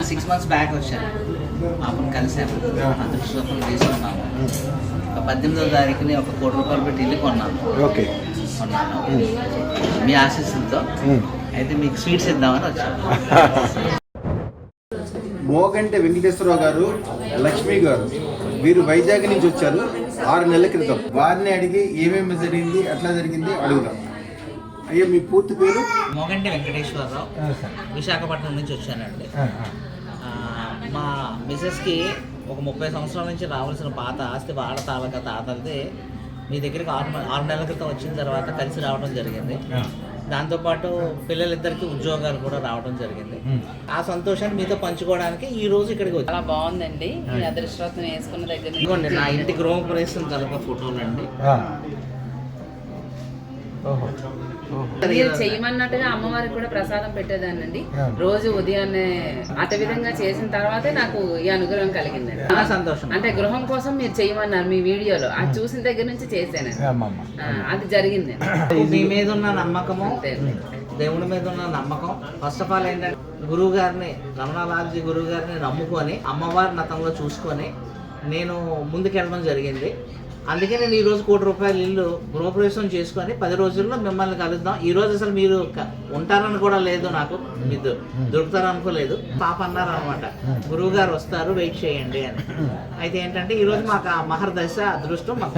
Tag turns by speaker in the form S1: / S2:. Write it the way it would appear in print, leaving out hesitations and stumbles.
S1: 6 months back వచ్చాను, పాపను కలిసాము, అదృష్టం తీసుకున్నాము. 18వ తారీఖుని 1 కోటి రూపాయలు పెట్టి ఇల్లు కొన్నాను.
S2: ఓకే,
S1: కొన్నాను మీ ఆశీస్సులతో. అయితే మీకు స్వీట్స్ ఇద్దామని వచ్చాను.
S2: మోగంటి వెంకటేశ్వరరావు గారు, లక్ష్మి గారు, వీరు వైజాగ్ నుంచి వచ్చారు 6 నెలల క్రితం. వారిని అడిగి ఏమేమి జరిగింది, ఎట్లా జరిగింది అడుగుదాం. అయ్యో, మీ పూర్తి పేరు?
S1: మోగంటి వెంకటేశ్వరరావు, విశాఖపట్నం నుంచి వచ్చానండి. మా మిసెస్కి ఒక 30 సంవత్సరాల నుంచి రావాల్సిన పాత ఆస్తి వాళ్ళ తాతది మీ దగ్గరికి 6 నెలల క్రితం వచ్చిన తర్వాత కలిసి రావడం జరిగింది. దాంతోపాటు పిల్లలిద్దరికి ఉద్యోగాలు కూడా రావడం జరిగింది. ఆ సంతోషాన్ని మీతో పంచుకోవడానికి ఈ రోజు ఇక్కడికి వచ్చి.
S3: చాలా బాగుందండి. ఈ అదృష్టం వేసుకున్న దగ్గర
S1: ఇదిగోండి నా ఇంటి గృహప్రవేశం కనుక ఫోటోలు అండి.
S3: మీరు చేయమన్నట్టుగా అమ్మవారికి కూడా ప్రసాదం పెట్టేదానండి. రోజు ఉదయాన్నే అట విధంగా చేసిన తర్వాతే నాకు ఈ అనుగ్రహం కలిగిందండి.
S1: చాలా సంతోషం.
S3: అంటే గృహం కోసం మీరు చేయమన్నారు మీ వీడియోలో, అది చూసిన దగ్గర నుంచి చేశాను, అది జరిగింది.
S1: మీ మీద ఉన్న నమ్మకము, దేవుడి మీద ఉన్న నమ్మకం. ఫస్ట్ ఆఫ్ ఆల్ ఏంటంటే గురువు గారిని, రమణాలాల్జీ గురువు గారిని నమ్ముకొని అమ్మవారి నతంలో చూసుకొని నేను ముందుకెళ్ళడం జరిగింది. అందుకే నేను ఈరోజు 1 కోటి రూపాయలు ఇల్లు గృహప్రవేశం చేసుకొని 10 రోజుల్లో మిమ్మల్ని కలుద్దాం. ఈ రోజు అసలు మీరు ఉంటారని కూడా లేదు, నాకు మీరు దొరుకుతారనుకోలేదు. పాప అన్నారు అనమాట, గురువు గారు వస్తారు, వెయిట్ చేయండి అని. అయితే ఏంటంటే ఈరోజు మాకు ఆ మహర్దశ అదృష్టం మాకు